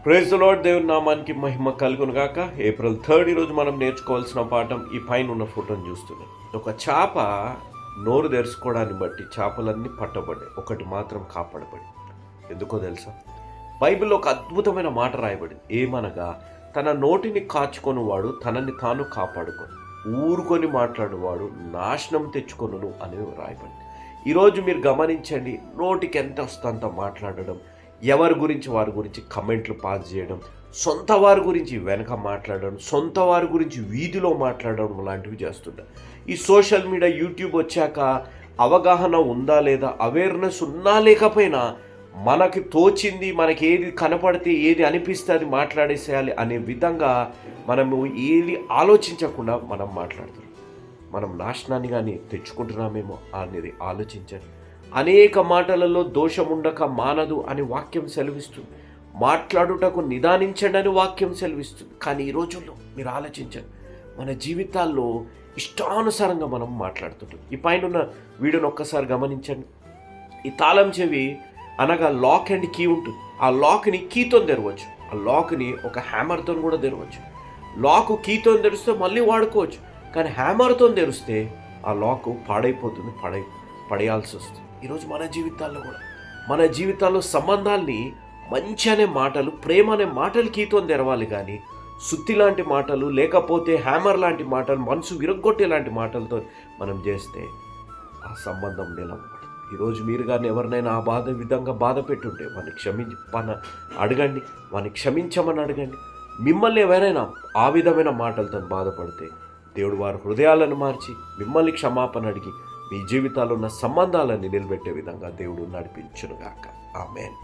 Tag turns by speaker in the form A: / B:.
A: Praise the lord. దేవుని నామానికి మహిమ కలుగును గాక. ఏప్రిల్ 3 ఈరోజు మనం నేర్చుకోవాల్సిన పాఠం ఈ పైన ఉన్న ఫోటోని చూస్తున్నాం. ఒక చేప నోరు తెరుచుకోవడాన్ని బట్టి చేపలన్నీ పట్టబడ్డాయి, ఒకటి మాత్రం కాపాడబడి. ఎందుకో తెలుసా? బైబిల్లో ఒక అద్భుతమైన మాట రాయబడింది. ఏమనగా, తన నోటిని కాచుకొని వాడు తనని తాను కాపాడుకొని, ఊరుకొని మాట్లాడేవాడు నాశనం తెచ్చుకొనును అని రాయబడింది. ఈరోజు మీరు గమనించండి, నోటికి ఎంత వస్తే అంత మాట్లాడడం, ఎవరి గురించి వారి గురించి కమెంట్లు పాస్ చేయడం, సొంత వారి గురించి వెనక మాట్లాడడం, సొంత వారి గురించి వీధిలో మాట్లాడడం లాంటివి చేస్తుంటారు. ఈ సోషల్ మీడియా, యూట్యూబ్ వచ్చాక అవగాహన ఉందా లేదా, అవేర్నెస్ ఉన్నా లేకపోయినా మనకి తోచింది, మనకి ఏది కనపడితే, ఏది అనిపిస్తే అది మాట్లాడేసేయాలి అనే విధంగా మనము ఏది ఆలోచించకుండా మనం మాట్లాడుతున్నాం. మనం నాశనాన్ని కానీ తెచ్చుకుంటున్నామేమో అనేది ఆలోచించండి. అనేక మాటలలో దోషం ఉండక మానదు అని వాక్యం సెలవిస్తుంది. మాట్లాడుటకు నిదానించండి అని వాక్యం సెలవిస్తుంది. కానీ ఈ రోజుల్లో మీరు ఆలోచించండి, మన జీవితాల్లో ఇష్టానుసారంగా మనం మాట్లాడుతుంటాం. ఈ పైన ఉన్న వీడియోని ఒక్కసారి గమనించండి. ఈ తాళం చెవి అనగా లాక్ అండ్ కీ ఉంటుంది. ఆ లాక్ని కీతో తెరవచ్చు, ఆ లాక్ని ఒక హ్యామర్తో కూడా తెరవచ్చు. లాక్ కీతో తెరిస్తే మళ్ళీ వాడుకోవచ్చు, కానీ హ్యామర్తో తెరిస్తే ఆ లాక్ పాడైపోతుంది, పడేయాల్సి వస్తుంది. ఈరోజు మన జీవితాల్లో సంబంధాల్ని మంచి అనే మాటలు, ప్రేమ అనే మాటలు కీతో తెరవాలి, కానీ సుత్తి లాంటి మాటలు, లేకపోతే హ్యామర్ లాంటి మాటలు, మనసు విరగ్గొట్టే లాంటి మాటలతో మనం చేస్తే ఆ సంబంధం నిలబడదు. ఈరోజు మీరు కానీ ఎవరినైనా ఆ విధంగా బాధ పెట్టుంటే వాడిని అడగండి, వాడిని క్షమించమని అడగండి. మిమ్మల్ని ఎవరైనా ఆ విధమైన మాటలతో బాధపడితే దేవుడు వారి హృదయాలను మార్చి మిమ్మల్ని క్షమాపణ అడిగి మీ జీవితాల్లో ఉన్న సంబంధాలను నిలబెట్టే విధంగా దేవుడు నడిపించునుగాక. ఆమేన్.